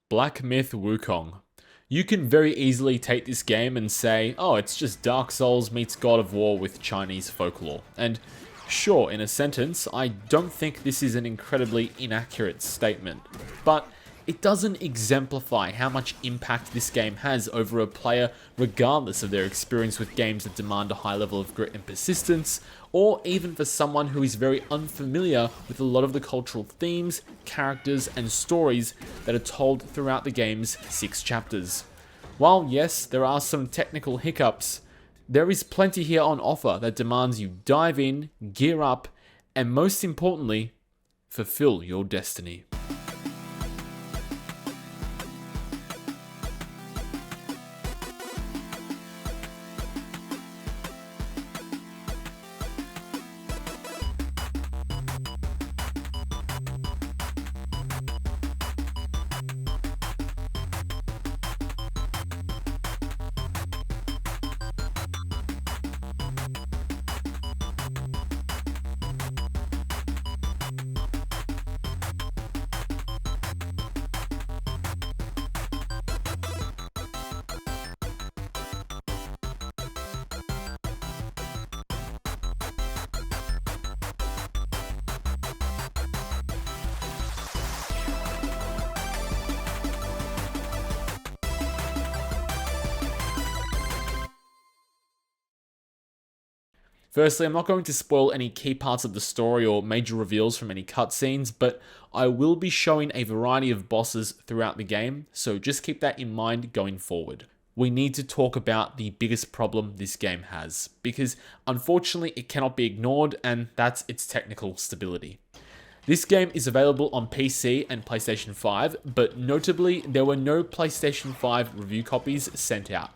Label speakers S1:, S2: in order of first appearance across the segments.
S1: Black Myth Wukong. You can very easily take this game and say, oh, it's just Dark Souls meets God of War with Chinese folklore. And sure, in a sentence, I don't think this is an incredibly inaccurate statement, but it doesn't exemplify how much impact this game has over a player regardless of their experience with games that demand a high level of grit and persistence, or even for someone who is very unfamiliar with a lot of the cultural themes, characters, and stories that are told throughout the game's 6 chapters. While yes, there are some technical hiccups, there is plenty here on offer that demands you dive in, gear up, and most importantly, fulfill your destiny. Firstly, I'm not going to spoil any key parts of the story or major reveals from any cutscenes, but I will be showing a variety of bosses throughout the game, so just keep that in mind going forward. We need to talk about the biggest problem this game has, because unfortunately it cannot be ignored, and that's its technical stability. This game is available on PC and PlayStation 5, but notably there were no PlayStation 5 review copies sent out.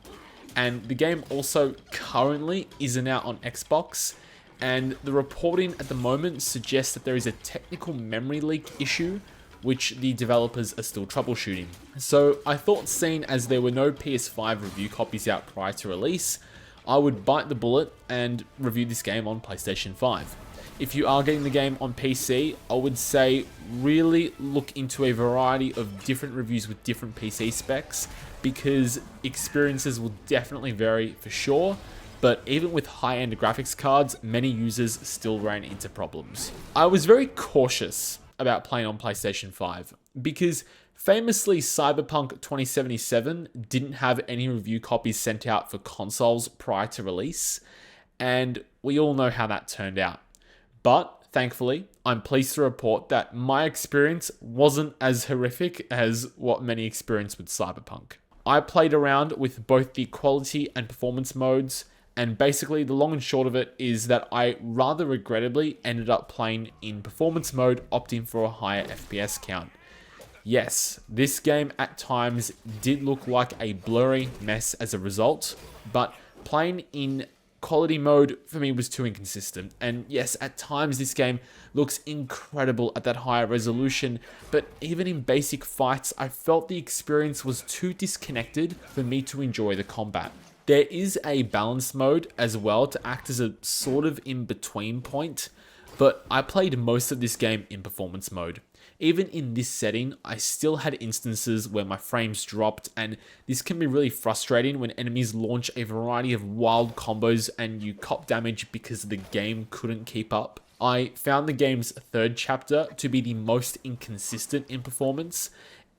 S1: And the game also currently isn't out on Xbox, and the reporting at the moment suggests that there is a technical memory leak issue, which the developers are still troubleshooting. So I thought, seeing as there were no PS5 review copies out prior to release, I would bite the bullet and review this game on PlayStation 5. If you are getting the game on PC, I would say really look into a variety of different reviews with different PC specs, because experiences will definitely vary for sure, but even with high-end graphics cards, many users still ran into problems. I was very cautious about playing on PlayStation 5, because famously Cyberpunk 2077 didn't have any review copies sent out for consoles prior to release, and we all know how that turned out. But thankfully, I'm pleased to report that my experience wasn't as horrific as what many experienced with Cyberpunk. I played around with both the quality and performance modes, and basically the long and short of it is that I rather regrettably ended up playing in performance mode, opting for a higher FPS count. Yes, this game at times did look like a blurry mess as a result, but playing in quality mode for me was too inconsistent. And yes, at times this game looks incredible at that higher resolution, but even in basic fights, I felt the experience was too disconnected for me to enjoy the combat. There is a balance mode as well to act as a sort of in-between point, but I played most of this game in performance mode. Even in this setting, I still had instances where my frames dropped, and this can be really frustrating when enemies launch a variety of wild combos and you cop damage because the game couldn't keep up. I found the game's 3rd chapter to be the most inconsistent in performance.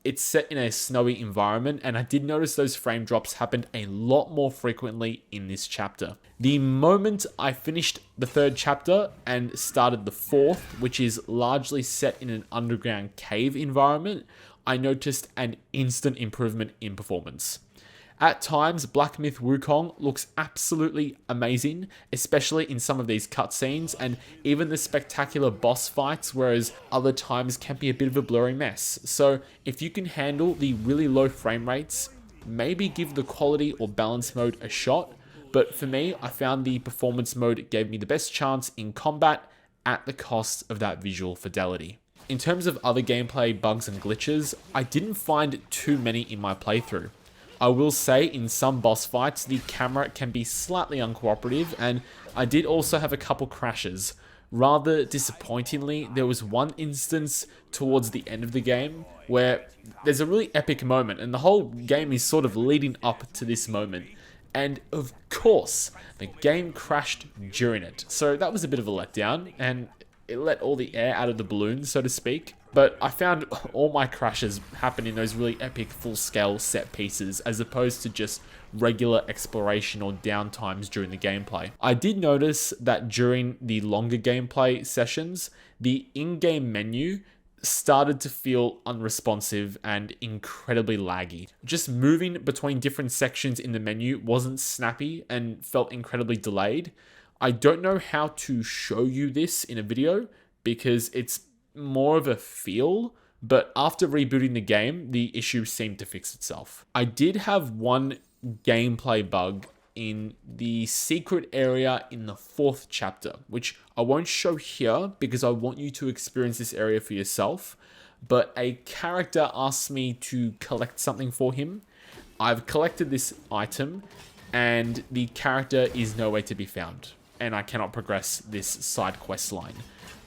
S1: It's set in a snowy environment, and I did notice those frame drops happened a lot more frequently in this chapter. The moment I finished the 3rd chapter and started the 4th, which is largely set in an underground cave environment, I noticed an instant improvement in performance. At times, Black Myth Wukong looks absolutely amazing, especially in some of these cutscenes and even the spectacular boss fights, whereas other times can be a bit of a blurry mess. So if you can handle the really low frame rates, maybe give the quality or balance mode a shot. But for me, I found the performance mode gave me the best chance in combat at the cost of that visual fidelity. In terms of other gameplay bugs and glitches, I didn't find too many in my playthrough. I will say in some boss fights, the camera can be slightly uncooperative, and I did also have a couple crashes. Rather disappointingly, there was one instance towards the end of the game where there's a really epic moment, and the whole game is sort of leading up to this moment. And of course, the game crashed during it. So that was a bit of a letdown, and it let all the air out of the balloon, so to speak. But I found all my crashes happen in those really epic full-scale set pieces, as opposed to just regular exploration or downtimes during the gameplay. I did notice that during the longer gameplay sessions, the in-game menu started to feel unresponsive and incredibly laggy. Just moving between different sections in the menu wasn't snappy and felt incredibly delayed. I don't know how to show you this in a video because it's more of a feel, but after rebooting the game, the issue seemed to fix itself. I did have one gameplay bug in the secret area in the 4th chapter, which I won't show here because I want you to experience this area for yourself. But a character asked me to collect something for him. I've collected this item and the character is nowhere to be found, and I cannot progress this side quest line.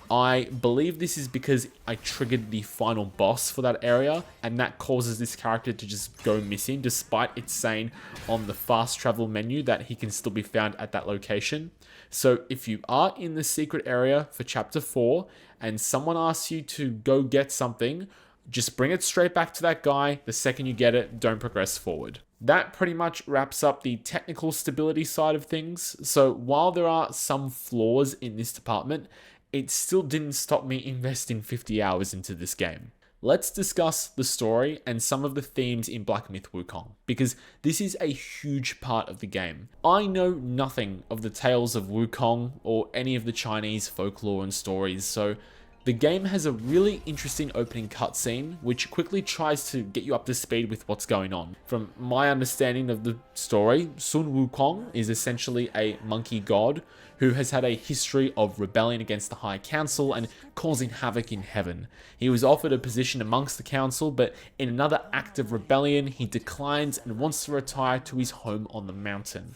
S1: I believe this is because I triggered the final boss for that area, and that causes this character to just go missing, despite it saying on the fast travel menu that he can still be found at that location. So if you are in the secret area for chapter 4 and someone asks you to go get something, just bring it straight back to that guy. The second you get it, don't progress forward. That pretty much wraps up the technical stability side of things. So while there are some flaws in this department, it still didn't stop me investing 50 hours into this game. Let's discuss the story and some of the themes in Black Myth Wukong, because this is a huge part of the game. I know nothing of the tales of Wukong or any of the Chinese folklore and stories, so the game has a really interesting opening cutscene, which quickly tries to get you up to speed with what's going on. From my understanding of the story, Sun Wukong is essentially a monkey god who has had a history of rebelling against the High Council and causing havoc in heaven. He was offered a position amongst the council, but in another act of rebellion, he declines and wants to retire to his home on the mountain.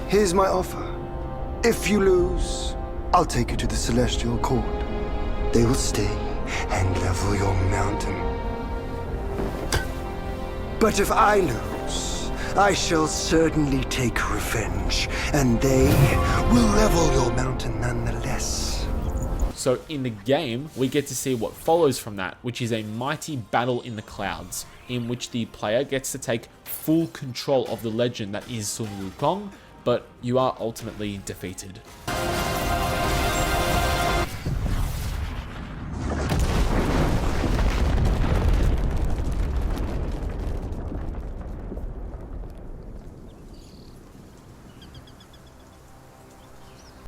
S2: Here's my offer. If you lose, I'll take you to the Celestial Court. They will stay and level your mountain. But if I lose, I shall certainly take revenge, and they will level your mountain nonetheless.
S1: So in the game, we get to see what follows from that, which is a mighty battle in the clouds, in which the player gets to take full control of the legend that is Sun Wukong, but you are ultimately defeated.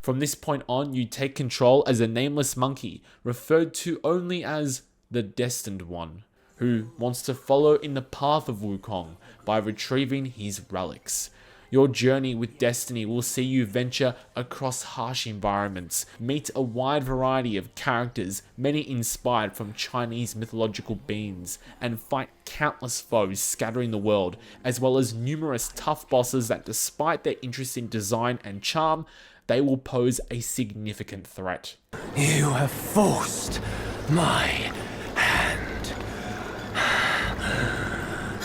S1: From this point on, you take control as a nameless monkey, referred to only as the Destined One, who wants to follow in the path of Wukong by retrieving his relics. Your journey with destiny will see you venture across harsh environments, meet a wide variety of characters, many inspired from Chinese mythological beings, and fight countless foes scattering the world, as well as numerous tough bosses that, despite their interesting design and charm, they will pose a significant threat.
S3: You have forced my hand.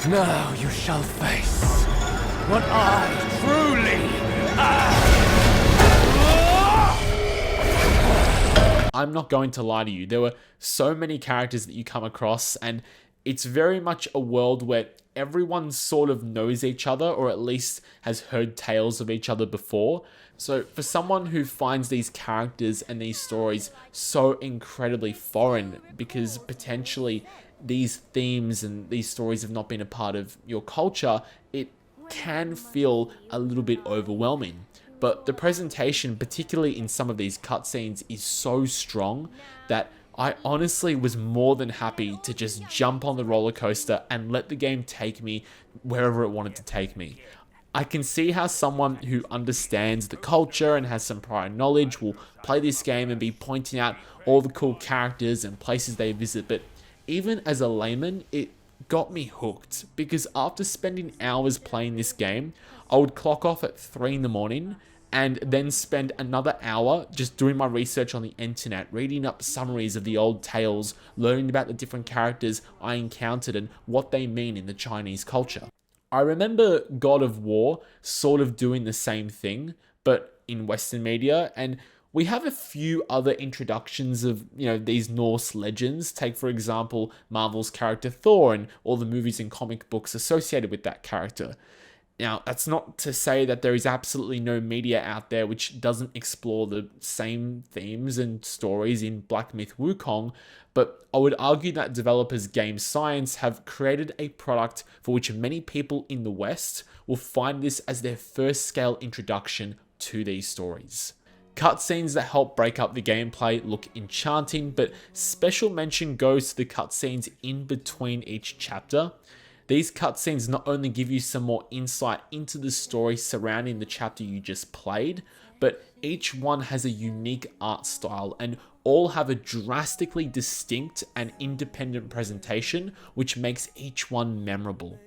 S3: Now you shall face what I truly am.
S1: I'm not going to lie to you, there were so many characters that you come across, and it's very much a world where everyone sort of knows each other, or at least has heard tales of each other before. So for someone who finds these characters and these stories so incredibly foreign, because potentially these themes and these stories have not been a part of your culture, it can feel a little bit overwhelming. But the presentation, particularly in some of these cutscenes, is so strong that I honestly was more than happy to just jump on the roller coaster and let the game take me wherever it wanted to take me. I can see how someone who understands the culture and has some prior knowledge will play this game and be pointing out all the cool characters and places they visit, but even as a layman, it got me hooked, because after spending hours playing this game, I would clock off at 3 in the morning and then spend another hour just doing my research on the internet, reading up summaries of the old tales, learning about the different characters I encountered and what they mean in the Chinese culture. I remember God of War sort of doing the same thing, but in Western media, and we have a few other introductions of, these Norse legends. Take, for example, Marvel's character Thor and all the movies and comic books associated with that character. Now, that's not to say that there is absolutely no media out there which doesn't explore the same themes and stories in Black Myth Wukong, but I would argue that developers Game Science have created a product for which many people in the West will find this as their first scale introduction to these stories. Cutscenes that help break up the gameplay look enchanting, but special mention goes to the cutscenes in between each chapter. These cutscenes not only give you some more insight into the story surrounding the chapter you just played, but each one has a unique art style and all have a drastically distinct and independent presentation, which makes each one memorable.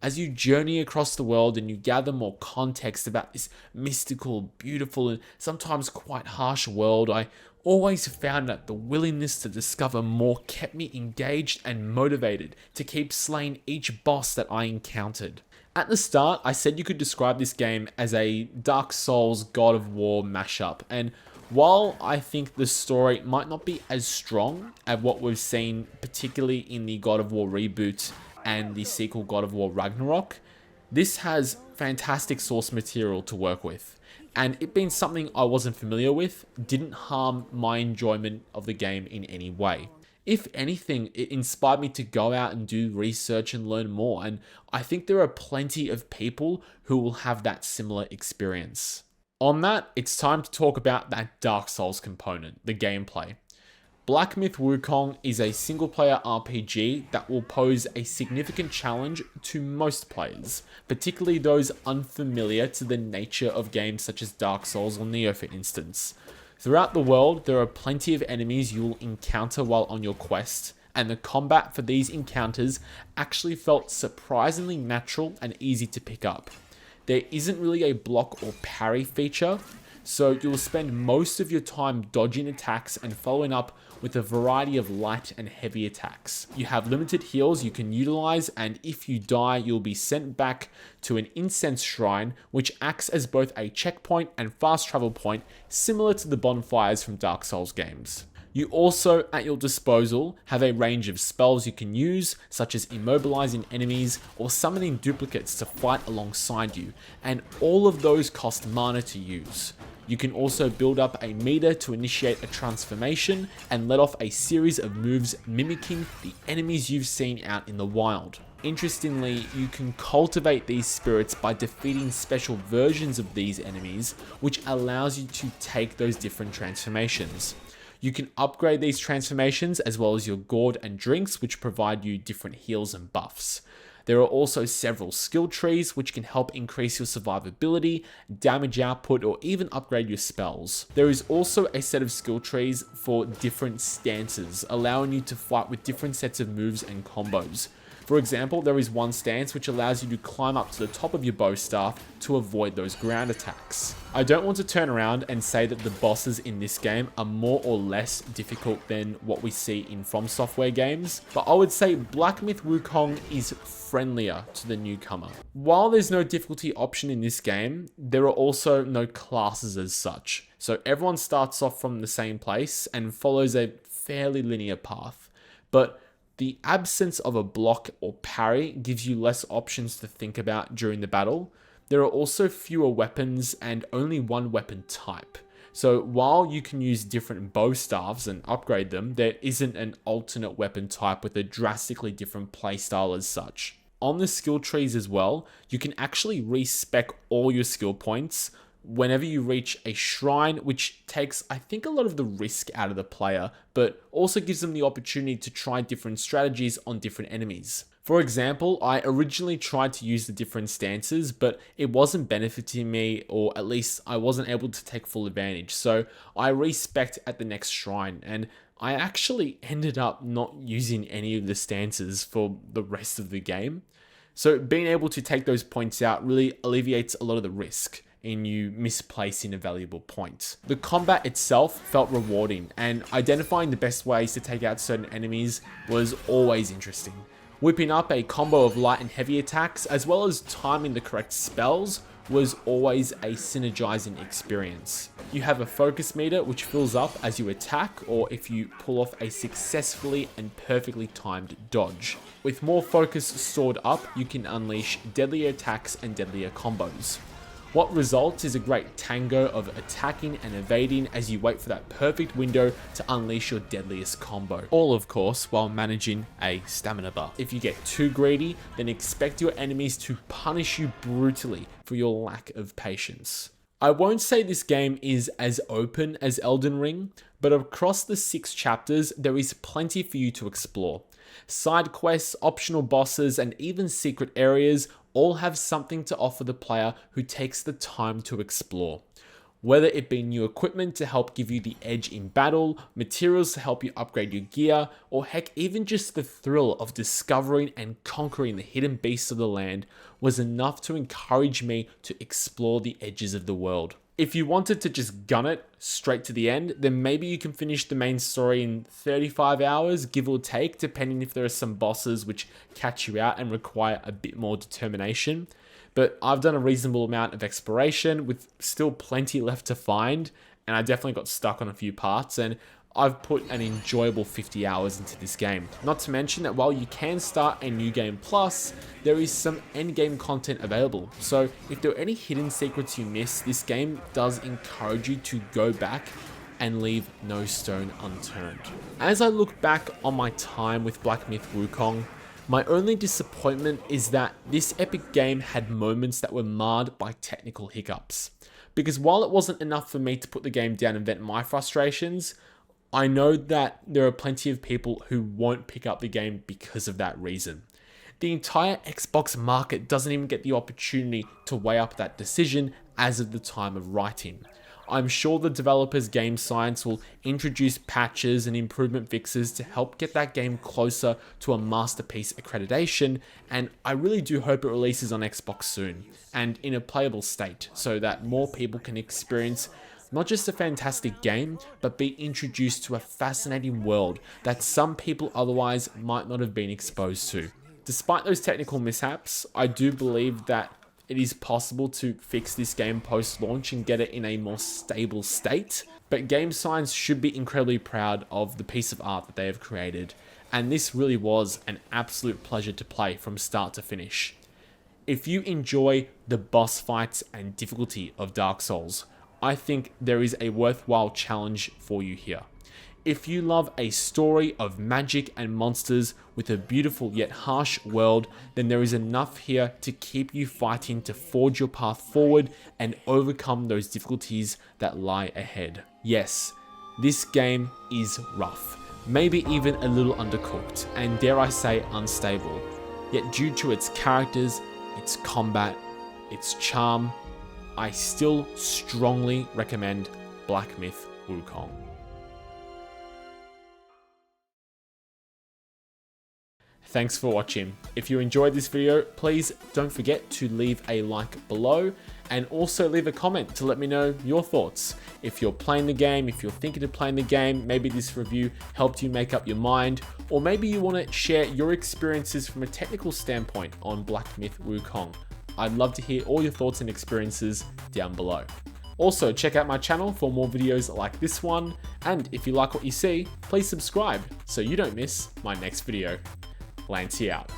S1: As you journey across the world and you gather more context about this mystical, beautiful, and sometimes quite harsh world, I always found that the willingness to discover more kept me engaged and motivated to keep slaying each boss that I encountered. At the start, I said you could describe this game as a Dark Souls God of War mashup, and while I think the story might not be as strong as what we've seen, particularly in the God of War reboot and the sequel God of War Ragnarok, this has fantastic source material to work with. And it being something I wasn't familiar with didn't harm my enjoyment of the game in any way. If anything, it inspired me to go out and do research and learn more, and I think there are plenty of people who will have that similar experience. On that, it's time to talk about that Dark Souls component, the gameplay. Black Myth Wukong is a single-player RPG that will pose a significant challenge to most players, particularly those unfamiliar to the nature of games such as Dark Souls or Nioh, for instance. Throughout the world, there are plenty of enemies you will encounter while on your quest, and the combat for these encounters actually felt surprisingly natural and easy to pick up. There isn't really a block or parry feature, so you'll spend most of your time dodging attacks and following up with a variety of light and heavy attacks. You have limited heals you can utilize, and if you die, you'll be sent back to an incense shrine, which acts as both a checkpoint and fast travel point, similar to the bonfires from Dark Souls games. You also, at your disposal, have a range of spells you can use, such as immobilizing enemies or summoning duplicates to fight alongside you, and all of those cost mana to use. You can also build up a meter to initiate a transformation and let off a series of moves mimicking the enemies you've seen out in the wild. Interestingly, you can cultivate these spirits by defeating special versions of these enemies, which allows you to take those different transformations. You can upgrade these transformations as well as your gourd and drinks, which provide you different heals and buffs. There are also several skill trees which can help increase your survivability, damage output, or even upgrade your spells. There is also a set of skill trees for different stances, allowing you to fight with different sets of moves and combos. For example, there is one stance which allows you to climb up to the top of your bow staff to avoid those ground attacks. I don't want to turn around and say that the bosses in this game are more or less difficult than what we see in From Software games, but I would say Black Myth Wukong is friendlier to the newcomer. While there's no difficulty option in this game, there are also no classes as such. So everyone starts off from the same place and follows a fairly linear path. But the absence of a block or parry gives you less options to think about during the battle. There are also fewer weapons and only one weapon type. So while you can use different bow staves and upgrade them, there isn't an alternate weapon type with a drastically different playstyle as such. On the skill trees as well, you can actually respec all your skill points whenever you reach a shrine, which takes, I think, a lot of the risk out of the player, but also gives them the opportunity to try different strategies on different enemies. For example, I originally tried to use the different stances, but it wasn't benefiting me, or at least I wasn't able to take full advantage, so I respec'd at the next shrine, and I actually ended up not using any of the stances for the rest of the game. So being able to take those points out really alleviates a lot of the risk. in you misplacing a valuable point. The combat itself felt rewarding, and identifying the best ways to take out certain enemies was always interesting. Whipping up a combo of light and heavy attacks, as well as timing the correct spells, was always a synergizing experience. You have a focus meter which fills up as you attack or if you pull off a successfully and perfectly timed dodge. With more focus stored up, you can unleash deadlier attacks and deadlier combos. What results is a great tango of attacking and evading as you wait for that perfect window to unleash your deadliest combo. All of course while managing a stamina bar. If you get too greedy, then expect your enemies to punish you brutally for your lack of patience. I won't say this game is as open as Elden Ring, but across the 6 chapters there is plenty for you to explore. Side quests, optional bosses, and even secret areas all have something to offer the player who takes the time to explore. Whether it be new equipment to help give you the edge in battle, materials to help you upgrade your gear, or heck, even just the thrill of discovering and conquering the hidden beasts of the land was enough to encourage me to explore the edges of the world. If you wanted to just gun it straight to the end, then maybe you can finish the main story in 35 hours, give or take, depending if there are some bosses which catch you out and require a bit more determination. But I've done a reasonable amount of exploration with still plenty left to find, and I definitely got stuck on a few parts, and I've put an enjoyable 50 hours into this game. Not to mention that while you can start a new game plus, there is some endgame content available. So if there are any hidden secrets you missed, this game does encourage you to go back and leave no stone unturned. As I look back on my time with Black Myth Wukong, my only disappointment is that this epic game had moments that were marred by technical hiccups. Because while it wasn't enough for me to put the game down and vent my frustrations, I know that there are plenty of people who won't pick up the game because of that reason. The entire Xbox market doesn't even get the opportunity to weigh up that decision as of the time of writing. I'm sure the developer's game science will introduce patches and improvement fixes to help get that game closer to a masterpiece accreditation, and I really do hope it releases on Xbox soon, and in a playable state, so that more people can experience not just a fantastic game, but be introduced to a fascinating world that some people otherwise might not have been exposed to. Despite those technical mishaps, I do believe that it is possible to fix this game post-launch and get it in a more stable state, but Game Science should be incredibly proud of the piece of art that they have created, and this really was an absolute pleasure to play from start to finish. If you enjoy the boss fights and difficulty of Dark Souls, I think there is a worthwhile challenge for you here. If you love a story of magic and monsters with a beautiful yet harsh world, then there is enough here to keep you fighting to forge your path forward and overcome those difficulties that lie ahead. Yes, this game is rough, maybe even a little undercooked, and dare I say unstable. Yet due to its characters, its combat, its charm, I still strongly recommend Black Myth Wukong. Thanks for watching. If you enjoyed this video, please don't forget to leave a like below and also leave a comment to let me know your thoughts. If you're playing the game, if you're thinking of playing the game, maybe this review helped you make up your mind, or maybe you want to share your experiences from a technical standpoint on Black Myth Wukong. I'd love to hear all your thoughts and experiences down below. Also, check out my channel for more videos like this one, and if you like what you see, please subscribe so you don't miss my next video. Lancy out.